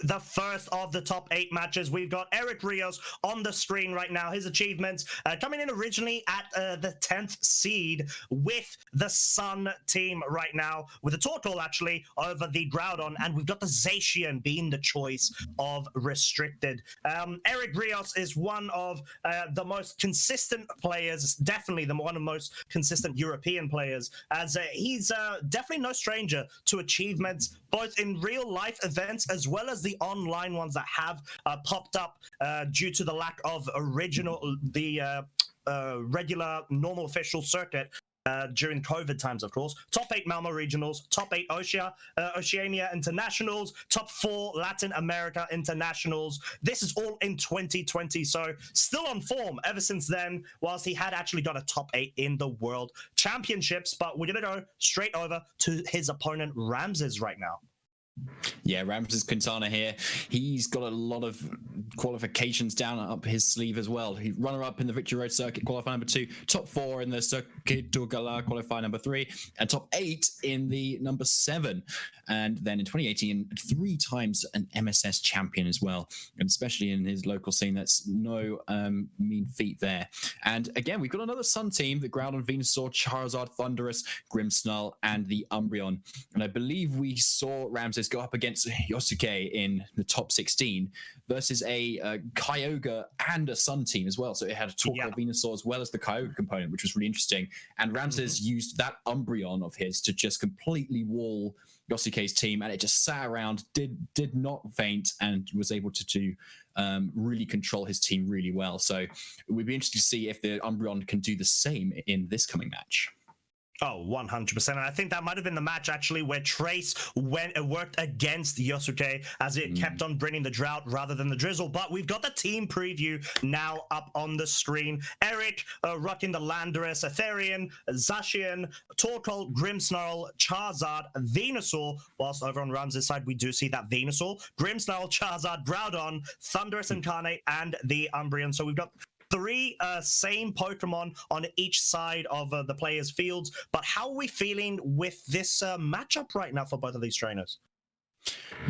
the first of the top 8 matches. We've got Eric Rios on the screen right now. His achievements coming in originally at the 10th seed with the Sun team right now, with a Torkoal actually over the Groudon, and we've got the Zacian being the choice of restricted. Eric Rios is one of the most consistent players, definitely one of the most consistent European players, as he's definitely no stranger to achievements, both in real life events as well as the online ones that have popped up due to the lack of regular normal official circuit during COVID times, of course. Top 8 Malmo regionals, top 8 Oceania internationals, top 4 Latin America internationals. This is all in 2020, so still on form ever since then, whilst he had actually got a top 8 in the World Championships. But we're going to go straight over to his opponent, Ramsés, right now. Yeah, Ramsés Quintana here. He's got a lot of qualifications down up his sleeve as well. He runner-up in the Victory Road Circuit, qualifier number 2, top 4 in the Circuit du Gala, qualifier number 3, and top 8 in the number 7. And then in 2018, 3 times an MSS champion as well. And especially in his local scene, that's no mean feat there. And again, we've got another Sun team, the Groudon, Venusaur, Charizard, Thundurus, Grimmsnarl, and the Umbreon. And I believe we saw Ramsés go up against Yosuke in the top 16 versus a Kyogre and a Sun team as well. So it had a Torkoal, Venusaur as well as the Kyogre component, which was really interesting. And Ramsés used that Umbreon of his to just completely wall Yosuke's team, and it just sat around, did not faint, and was able to really control his team really well. So it would be interesting to see if the Umbreon can do the same in this coming match. Oh, 100%. And I think that might have been the match, actually, where Trace worked against Yosuke as it kept on bringing the drought rather than the drizzle. But we've got the team preview now up on the screen. Eric rocking the Landorus, Etherian, Zacian, Torkoal, Grimmsnarl, Charizard, Venusaur. Whilst over on Ramsés' side, we do see that Venusaur, Grimmsnarl, Charizard, Groudon, Thundurus Incarnate, and the Umbreon. So we've got 3 same Pokemon on each side of the players' fields. But how are we feeling with this matchup right now for both of these trainers?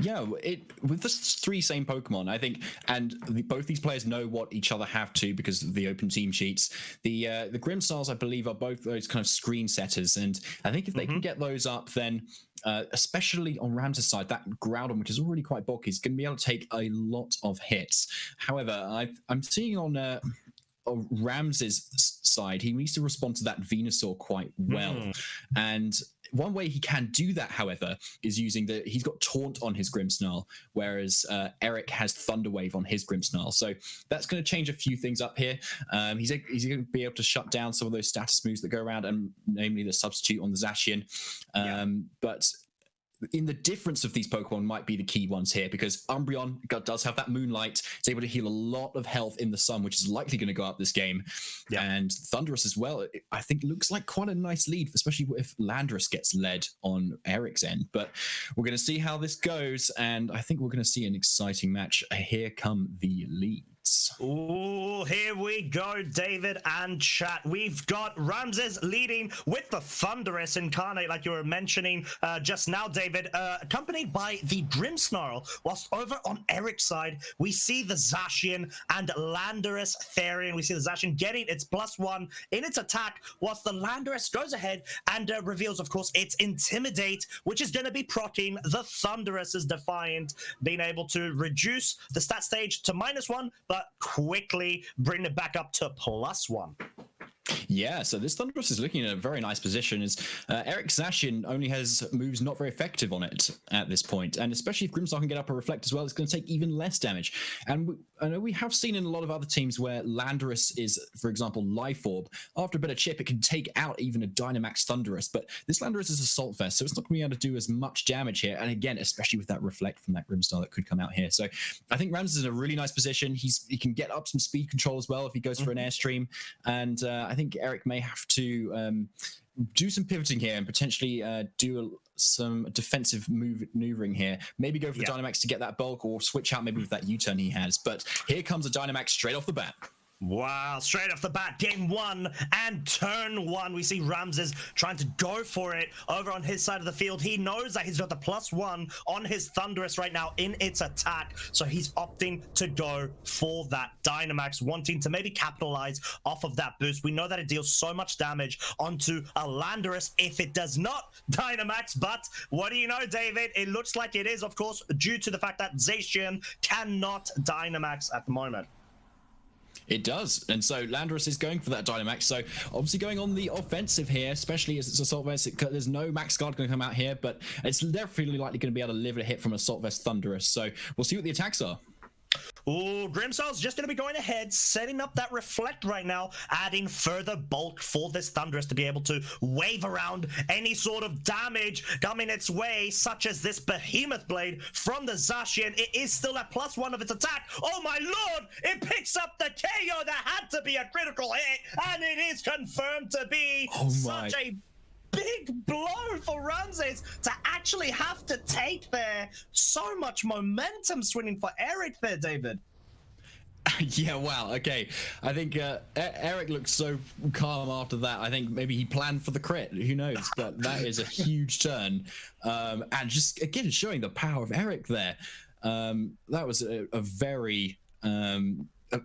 Yeah, with the 3 same Pokemon, I think, and both these players know what each other have to because of the open team sheets. The Grimmsnarls, I believe, are both those kind of screen setters, and I think if they can get those up, then especially on Ramsés' side, that Groudon, which is already quite bulky, is going to be able to take a lot of hits. However, I'm seeing on Ramsés' side, he needs to respond to that Venusaur quite well. And one way he can do that, however, is using he's got Taunt on his Grimmsnarl, whereas Eric has Thunder Wave on his Grimmsnarl. So that's going to change a few things up here. He's going to be able to shut down some of those status moves that go around, and namely the substitute on the Zacian. But in the difference of these Pokemon might be the key ones here, because Umbreon does have that Moonlight. It's able to heal a lot of health in the sun, which is likely going to go up this game. And Thundurus as well, I think looks like quite a nice lead, especially if Landorus gets led on Eric's end. But we're going to see how this goes, and I think we're going to see an exciting match. Here come the leads. Oh, here we go, David and chat. We've got Ramsés leading with the Thundurus Incarnate, like you were mentioning just now, David, accompanied by the Grimmsnarl. Whilst over on Eric's side, we see the Zacian and Landorus Therian. We see the Zacian getting its +1 in its attack, whilst the Landorus goes ahead and reveals, of course, its Intimidate, which is going to be proccing the Thundurus's Defiant, being able to reduce the stat stage to -1, but quickly bring it back up to +1. Yeah, so this Thundurus is looking in a very nice position, as Eric Zacian only has moves not very effective on it at this point, and especially if Grimmsnarl can get up a Reflect as well, it's going to take even less damage. And I know we have seen in a lot of other teams where Landorus is, for example, Life Orb. After a bit of chip, it can take out even a Dynamax Thundurus, but this Landorus is Assault Vest, so it's not going to be able to do as much damage here, and again, especially with that Reflect from that Grimmsnarl that could come out here. So I think Ramsés is in a really nice position. He can get up some speed control as well if he goes for an Airstream, and I think Eric may have to do some pivoting here and potentially do some defensive maneuvering here. Maybe go for the Dynamax to get that bulk, or switch out maybe with that U-turn he has. But here comes a Dynamax straight off the bat. Wow, straight off the bat, game 1 and turn 1, we see Ramsés trying to go for it over on his side of the field. He knows that he's got the +1 on his Thunderous right now in its attack, so he's opting to go for that Dynamax, wanting to maybe capitalize off of that boost. We know that it deals so much damage onto a Landorus if it does not Dynamax, but what do you know, David? It looks like it is, of course, due to the fact that Zacian cannot Dynamax at the moment. It does, and so Landorus is going for that Dynamax, so obviously going on the offensive here, especially as it's Assault Vest. There's no Max Guard going to come out here, but it's definitely likely going to be able to live a hit from Assault Vest Thunderous, so we'll see what the attacks are. Oh, Grimmsnarl's just going to be going ahead, setting up that Reflect right now, adding further bulk for this Thunderous to be able to wave around any sort of damage coming its way, such as this Behemoth Blade from the Zacian. It is still at +1 of its attack. Oh my lord! It picks up the KO that had to be a critical hit, and it is confirmed to be such a big blow for Ramsés to actually have to take there. So much momentum swinging for Eric there, David. Yeah, wow, okay. I think Eric looks so calm after that. I think maybe he planned for the crit, who knows, but that is a huge turn. And just, again, showing the power of Eric there. That was a very...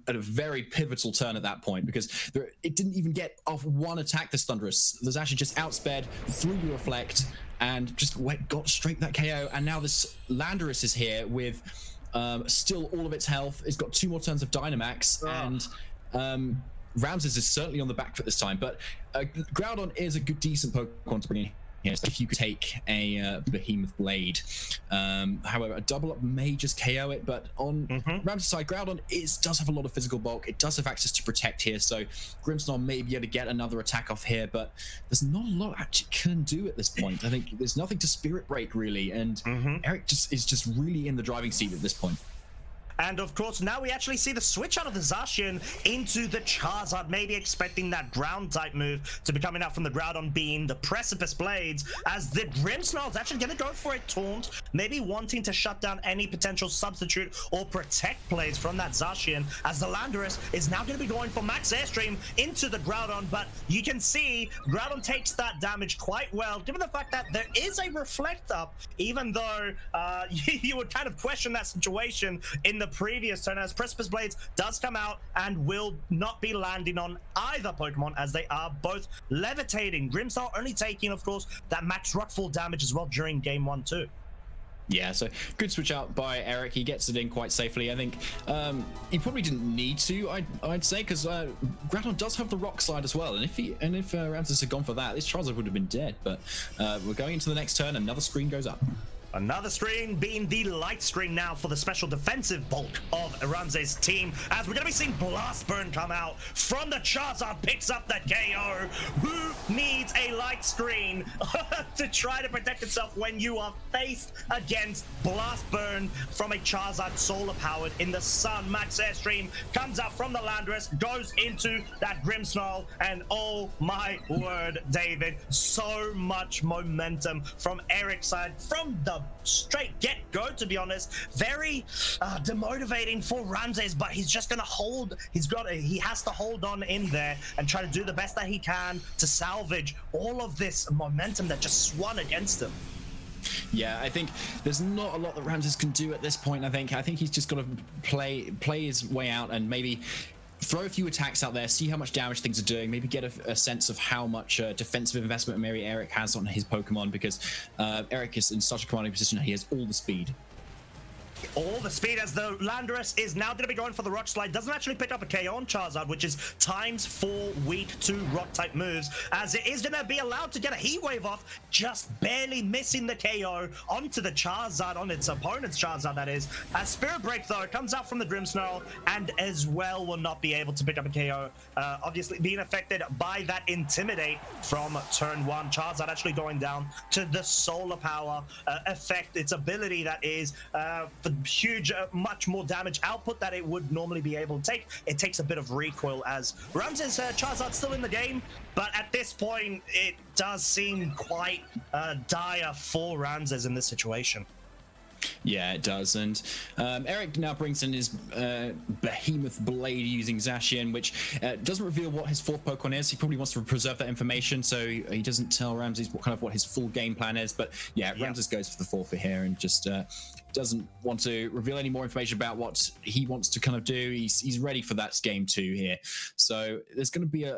at a very pivotal turn at that point, because it didn't even get off one attack, this Thunderous. There's actually just outsped through the Reflect and just got straight that KO. And now this Landorus is here with still all of its health. It's got 2 more turns of Dynamax, and Ramsés is certainly on the back foot this time. But Groudon is a good, decent Pokemon to bring in. Yes, if you could take a Behemoth Blade. However, a double up may just KO it, but on Ramsés' side, Groudon does have a lot of physical bulk. It does have access to protect here, so Grimmsnarl may be able to get another attack off here, but there's not a lot actually can do at this point. I think there's nothing to Spirit Break really, and Eric is just really in the driving seat at this point. And of course, now we actually see the switch out of the Zacian into the Charizard, maybe expecting that ground type move to be coming out from the Groudon being the Precipice Blades, as the Grimmsnarl is actually going to go for a Taunt, maybe wanting to shut down any potential substitute or protect plays from that Zacian, as the Landorus is now going to be going for Max Airstream into the Groudon, but you can see Groudon takes that damage quite well, given the fact that there is a Reflect up, even though you would kind of question that situation in the previous turn, as Precipice Blades does come out and will not be landing on either Pokemon, as they are both levitating. Grimmsnarl only taking, of course, that max Rockfall damage as well during game 1 too. Yeah, so good switch out by Eric. He gets it in quite safely. I think he probably didn't need to, I'd say, because Groudon does have the rock slide as well. And if Ramsés had gone for that, this Charizard would have been dead. But we're going into the next turn. Another screen goes up. Another screen being the light screen now for the special defensive bulk of Ramsés' team, as we're going to be seeing Blast Burn come out from the Charizard, picks up the KO. Who needs a light screen to try to protect itself when you are faced against Blast Burn from a Charizard solar powered in the sun? Max Airstream comes out from the Landorus, goes into that Grimmsnarl, and oh my word, David, so much momentum from Eric's side from the straight get-go, to be honest. Very demotivating for Ramsés, but he's just gonna hold. He has to hold on in there and try to do the best that he can to salvage all of this momentum that just swung against him. Yeah, I think there's not a lot that Ramsés can do at this point. I think he's just got to play his way out and maybe throw a few attacks out there, see how much damage things are doing, maybe get a sense of how much defensive investment maybe Eric has on his Pokemon, because Eric is in such a commanding position. He has all the speed. All the speed, as the Landorus is now going to be going for the Rock Slide. Doesn't actually pick up a KO on Charizard, which is ×4 weak to Rock type moves, as it is going to be allowed to get a Heat Wave off, just barely missing the KO onto the Charizard, on its opponent's Charizard, that is. As Spirit Break, though, comes out from the Grimmsnarl, and as well will not be able to pick up a KO. Obviously being affected by that Intimidate from turn 1. Charizard actually going down to the Solar Power effect, its ability that is the huge, much more damage output that it would normally be able to take. It takes a bit of recoil, as Ramsés' Charizard's still in the game, but at this point it does seem quite dire for Ramsés in this situation. Yeah, it does. And Eric now brings in his Behemoth Blade using Zacian, which doesn't reveal what his fourth Pokemon is. He probably wants to preserve that information, so he doesn't tell Ramsés what his full game plan is. But yeah, Ramsés goes for the forfeit here and just doesn't want to reveal any more information about what he wants to kind of do. He's ready for that game 2 here. So there's going to be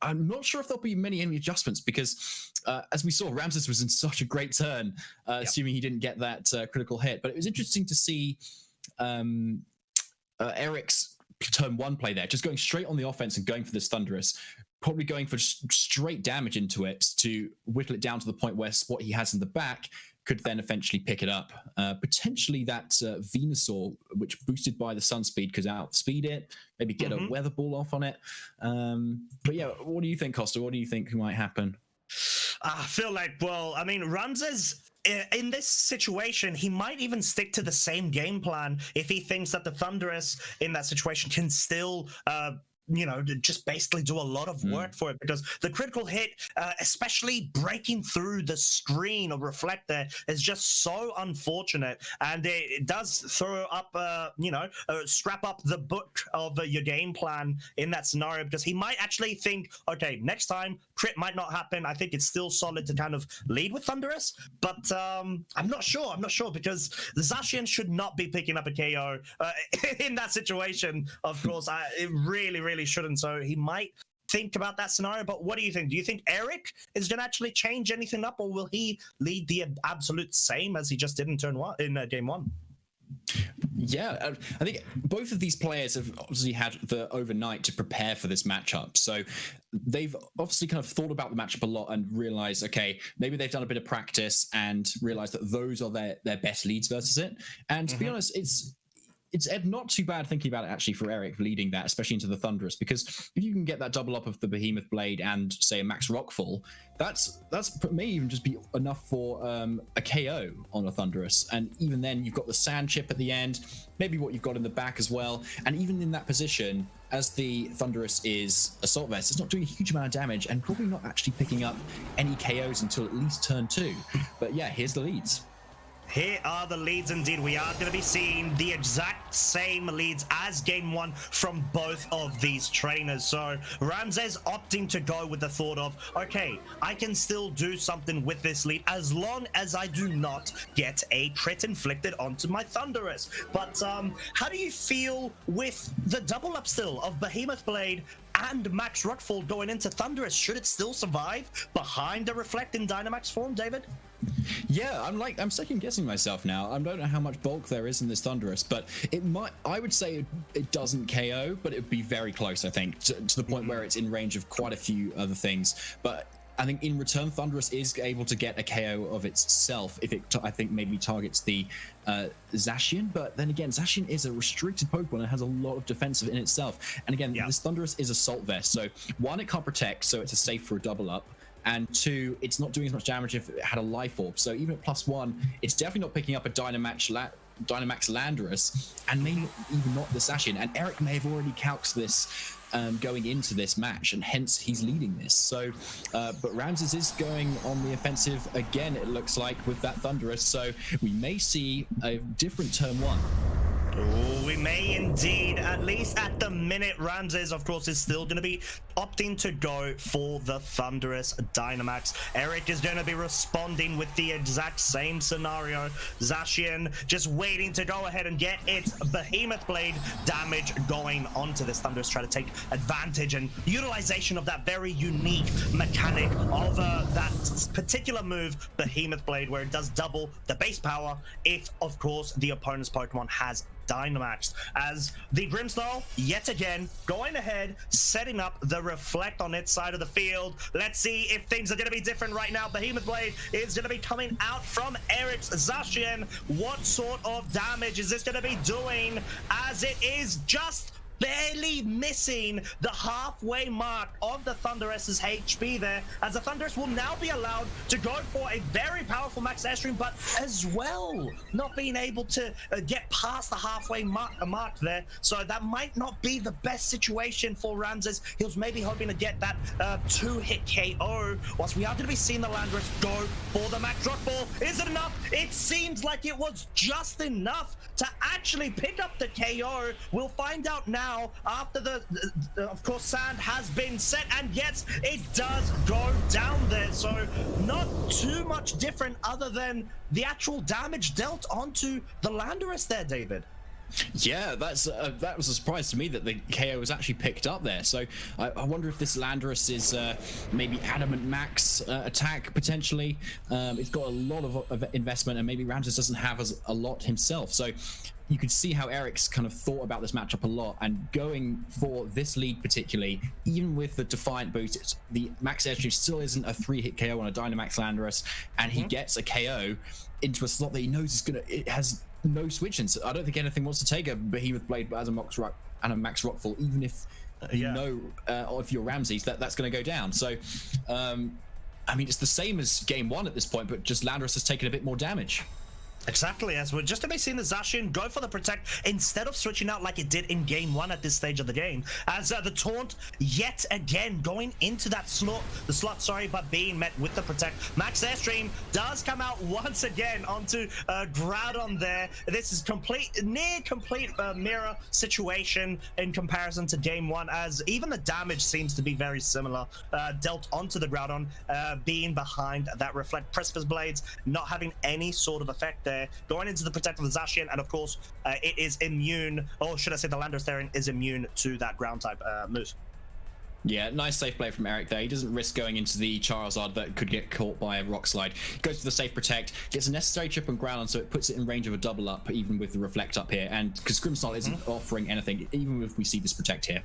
I'm not sure if there'll be many adjustments because, as we saw, Ramsés was in such a great turn, assuming he didn't get that critical hit. But it was interesting to see Eric's turn 1 play there, just going straight on the offense and going for this Thunderous, probably going for straight damage into it to whittle it down to the point where what he has in the back could then eventually pick it up. Potentially that Venusaur, which boosted by the Sun Speed, could outspeed it, maybe get a Weather Ball off on it. But yeah, what do you think, Costa? What do you think might happen? I feel like, well, I mean, Ramsés, in this situation, he might even stick to the same game plan if he thinks that the Thunderous in that situation can still just basically do a lot of work for it, because the critical hit, especially breaking through the screen of Reflector, is just so unfortunate, and it does throw up, strap up the book of your game plan in that scenario, because he might actually think, okay, next time crit might not happen. I think it's still solid to kind of lead with Thunderous, but I'm not sure because the Zacian should not be picking up a KO in that situation. Of course, it really shouldn't. So he might think about that scenario. But what do you think? Do you think Eric is going to actually change anything up, or will he lead the absolute same as he just did in game 1? Yeah, I think both of these players have obviously had the overnight to prepare for this matchup. So they've obviously kind of thought about the matchup a lot and realized, okay, maybe they've done a bit of practice and realized that those are their best leads versus it. And to be honest, it's not too bad thinking about it actually for Eric leading that, especially into the Thunderous, because if you can get that double up of the Behemoth Blade and say a max Rockfall, that's may even just be enough for a KO on a Thunderous. And even then you've got the Sand Chip at the end, maybe what you've got in the back as well. And even in that position, as the Thunderous is Assault Vest, it's not doing a huge amount of damage and probably not actually picking up any KOs until at least turn 2. But yeah, here's the leads. Here are the leads indeed. We are going to be seeing the exact same leads as game 1 from both of these trainers. So Ramsés opting to go with the thought of, okay, I can still do something with this lead as long as I do not get a crit inflicted onto my Thunderous. But how do you feel with the double up still of Behemoth Blade and Max Rockfall going into Thunderous? Should it still survive behind the Reflect in Dynamax form, David? Yeah, I'm second guessing myself now. I don't know how much bulk there is in this Thunderous, but I would say it doesn't KO, but it would be very close, I think, to the point where it's in range of quite a few other things. But I think in return, Thunderous is able to get a KO of itself if it, I think, maybe targets the Zacian. But then again, Zacian is a restricted Pokemon and has a lot of defensive in itself. And again, this Thunderous is Assault Vest. So 1, it can't protect, so it's a safe for a double up. And 2, it's not doing as much damage if it had a Life Orb. So even at +1, it's definitely not picking up a Dynamax Landorus, and maybe even not the Zacian. And Eric may have already calced this going into this match, and hence he's leading this. So, but Ramsés is going on the offensive again, it looks like, with that Thunderous. So we may see a different turn 1. Oh, we may indeed. At least at the minute, Ramsés, of course, is still going to be opting to go for the Thunderous Dynamax. Eric is going to be responding with the exact same scenario. Zacian just waiting to go ahead and get its Behemoth Blade damage going onto this Thunderous, try to take advantage and utilization of that very unique mechanic of that particular move, Behemoth Blade, where it does double the base power if, of course, the opponent's Pokemon has Dynamaxed. As the Grimmsnarl yet again going ahead, setting up the Reflect on its side of the field. Let's see if things are going to be different right now. Behemoth Blade is going to be coming out from Eric's Zacian. What sort of damage is this going to be doing, as it is just barely missing the halfway mark of the Thunderous's HP there, as the Thunderous will now be allowed to go for a very powerful max airstream, but as well not being able to get past the halfway mark there. So that might not be the best situation for Ramsés. He was maybe hoping to get that 2-hit KO, whilst we are going to be seeing the Landorus go for the max rock ball. Is it enough? It seems like it was just enough to actually pick up the KO. We'll find out now after the of course sand has been set, and yes, it does go down there. So not too much different other than the actual damage dealt onto the Landorus there, David. Yeah, that was a surprise to me that the KO was actually picked up there. So I wonder if this Landorus is maybe adamant max attack potentially. It's got a lot of investment, and maybe Ramsés doesn't have a lot himself. So you could see how Eric's kind of thought about this matchup a lot, and going for this lead particularly, even with the Defiant boost, the max airstream still isn't a 3-hit KO on a Dynamax Landorus, and he gets a KO into a slot that he knows it has no switch-ins. I don't think anything wants to take a Behemoth Blade as a max rockfall, even if you know if you're Ramsés that's going to go down. So I mean, it's the same as game one at this point, but just Landorus has taken a bit more damage. Exactly, as we're just to be seeing the Zacian go for the protect instead of switching out like it did in game one at this stage of the game, as the taunt yet again going into that slot, but being met with the protect. Max airstream does come out once again onto Groudon there. This is near complete mirror situation in comparison to game one, as even the damage seems to be very similar dealt onto the Groudon, being behind that reflect Precipice Blades, not having any sort of effect there. Going into the protect of the Zacian, and of course it is immune, or should I say the Landorus there is immune to that ground type move. Yeah, nice safe play from Eric there. He doesn't risk going into the Charizard that could get caught by a Rock Slide. He goes for the safe protect, gets a necessary chip on Groudon, so it puts it in range of a double up, even with the reflect up here. And because Grimmsnarl isn't offering anything, even if we see this protect here.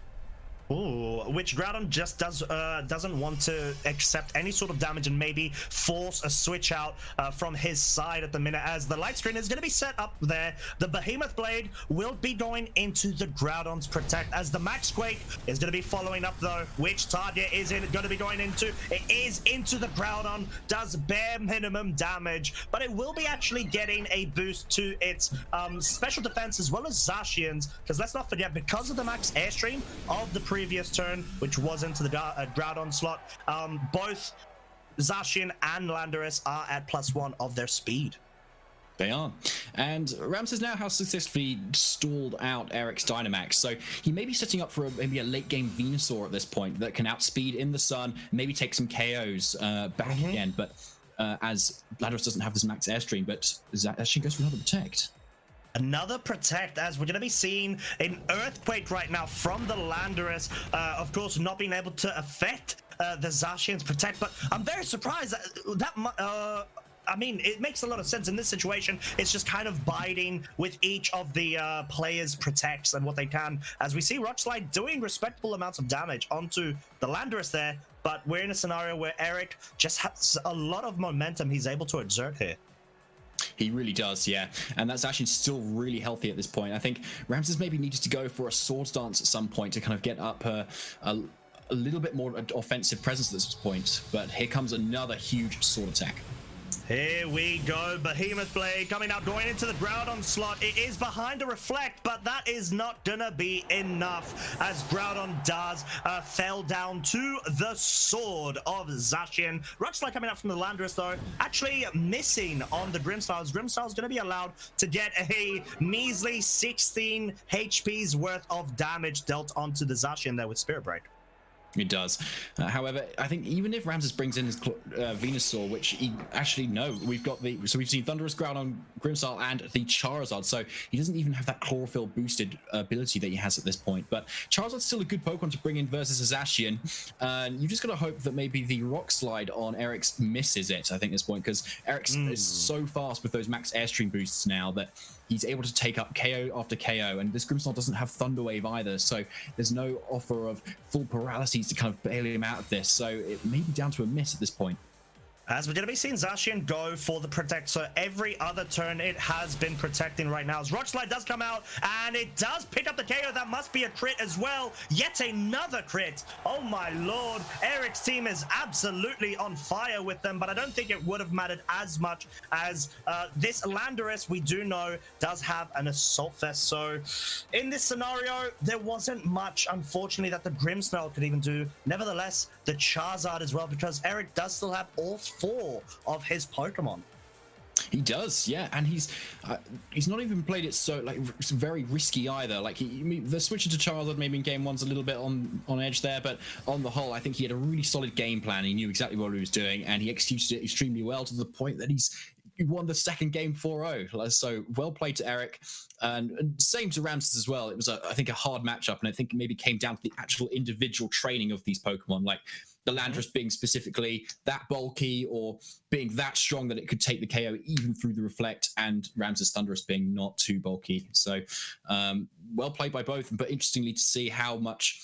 Ooh, which Groudon just doesn't want to accept any sort of damage and maybe force a switch out from his side at the minute, as the light screen is going to be set up there. The Behemoth Blade will be going into the Groudon's protect, as the Max Quake is going to be following up though. Which target is it going to be going into? It is into the Groudon, does bare minimum damage, but it will be actually getting a boost to its special defense as well as Zacian's, because let's not forget, because of the max airstream of the previous turn, which was into the Groudon slot, both Zacian and Landorus are at +1 of their speed. They are. And Ramsés now has successfully stalled out Eric's Dynamax, so he may be setting up for maybe a late game Venusaur at this point that can outspeed in the sun, maybe take some KOs back again, but as Landorus doesn't have this max airstream, but Zacian goes for another protect. Another protect, as we're going to be seeing an Earthquake right now from the Landorus, of course not being able to affect the Zacian's protect, but I'm very surprised that I mean, it makes a lot of sense in this situation. It's just kind of biding with each of the players' protects and what they can, as we see Rock Slide doing respectable amounts of damage onto the Landorus there, but we're in a scenario where Eric just has a lot of momentum he's able to exert here. He really does, yeah. And that's actually still really healthy at this point. I think Ramsés maybe needed to go for a Swords Dance at some point to kind of get up a little bit more offensive presence at this point. But here comes another huge sword attack. Here we go, Behemoth Blade coming out, going into the Groudon slot. It is behind a reflect, but that is not gonna be enough, as Groudon does fell down to the sword of Zacian. Rock Slide coming out from the Landorus though, actually missing on the Grimmsnarl. Grimmsnarl's gonna be allowed to get a measly 16 HP's worth of damage dealt onto the Zacian there with Spirit Break. It does. However, I think even if Ramsés brings in his Venusaur, which he actually we've seen Thunderous, Groudon, Grimmsnarl, and the Charizard, so he doesn't even have that chlorophyll boosted ability that he has at this point. But Charizard's still a good Pokemon to bring in versus a Zacian, and you just gotta hope that maybe the Rock Slide on Eric's misses it, I think, at this point, because Eric's is so fast with those max airstream boosts now that he's able to take up KO after KO, and this Grimmsnarl doesn't have Thunder Wave either, so there's no offer of full paralysis to kind of bail him out of this, so it may be down to a miss at this point. As we're going to be seeing Zacian go for the protect, so every other turn it has been protecting right now. As Rock Slide does come out, and it does pick up the KO. That must be a crit as well. Yet another crit. Oh my lord. Eric's team is absolutely on fire with them, but I don't think it would have mattered as much as this Landorus, we do know, does have an Assault Vest. So in this scenario, there wasn't much, unfortunately, that the Grimmsnarl could even do. Nevertheless, the Charizard as well, because Eric does still have all 4 of his Pokemon. He does, yeah, and he's not even played it so like very risky either. Like the switch to Charizard maybe in game 1's a little bit on edge there, but on the whole, I think he had a really solid game plan. He knew exactly what he was doing, and he executed it extremely well to the point that he won the second game 4-0. So well played to Eric, and same to Ramsés as well. It was I think a hard matchup, and I think it maybe came down to the actual individual training of these Pokemon, like the Landorus being specifically that bulky or being that strong that it could take the KO even through the Reflect, and Ramsés Thundurus being not too bulky. So well played by both, but interestingly to see how much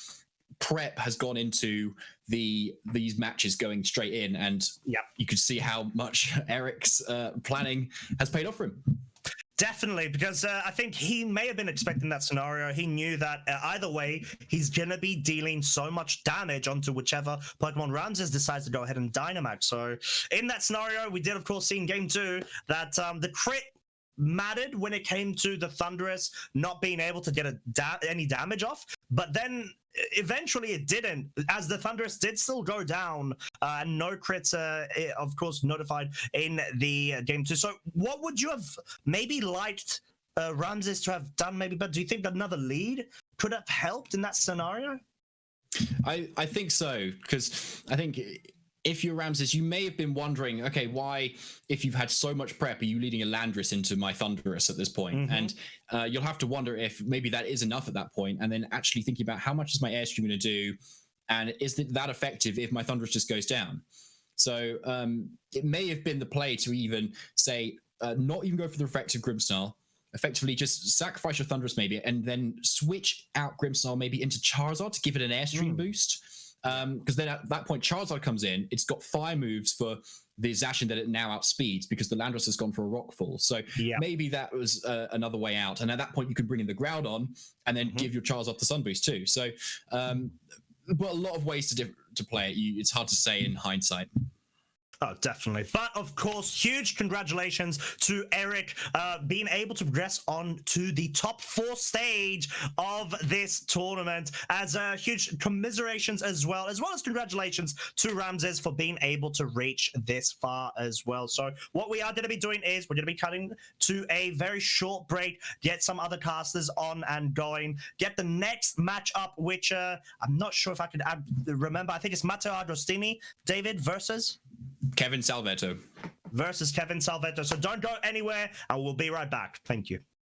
prep has gone into these matches going straight in, and you could see how much Eric's planning has paid off for him. Definitely, because I think he may have been expecting that scenario. He knew that either way, he's going to be dealing so much damage onto whichever Pokemon Ramsés decides to go ahead and Dynamax. So in that scenario, we did, of course, see in game 2 that the crit mattered when it came to the Thundurus not being able to get any damage off. But then eventually it didn't, as the Thundurus did still go down, and no crits, of course, notified in the game 2. So what would you have maybe liked Ramsés to have done maybe, but do you think another lead could have helped in that scenario? I think so, because I think if you're Ramsés, you may have been wondering, okay, why, if you've had so much prep, are you leading a Landorus into my Thundurus at this point? And you'll have to wonder if maybe that is enough at that point, and then actually thinking about how much is my Airstream going to do, and is that effective if my Thundurus just goes down? So it may have been the play to even say, not even go for the Reflective Grimmsnarl, effectively just sacrifice your Thundurus maybe, and then switch out Grimmsnarl maybe into Charizard to give it an Airstream boost. Because then at that point, Charizard comes in, it's got fire moves for the Zacian that it now outspeeds because the Landorus has gone for a Rockfall. So maybe that was another way out. And at that point, you can bring in the Groudon and then give your Charizard the Sun Boost too. So, but a lot of ways to play it. It's hard to say in hindsight. Oh, definitely. But of course, huge congratulations to Eric being able to progress on to the top 4 stage of this tournament. As huge commiserations as well as congratulations to Ramsés for being able to reach this far as well. So what we are going to be doing is we're going to be cutting to a very short break, get some other casters on and going, get the next matchup, which I'm not sure if I can remember. I think it's Matteo Agostini, David, versus Kevin Salvetto. So don't go anywhere, and we'll be right back. Thank you.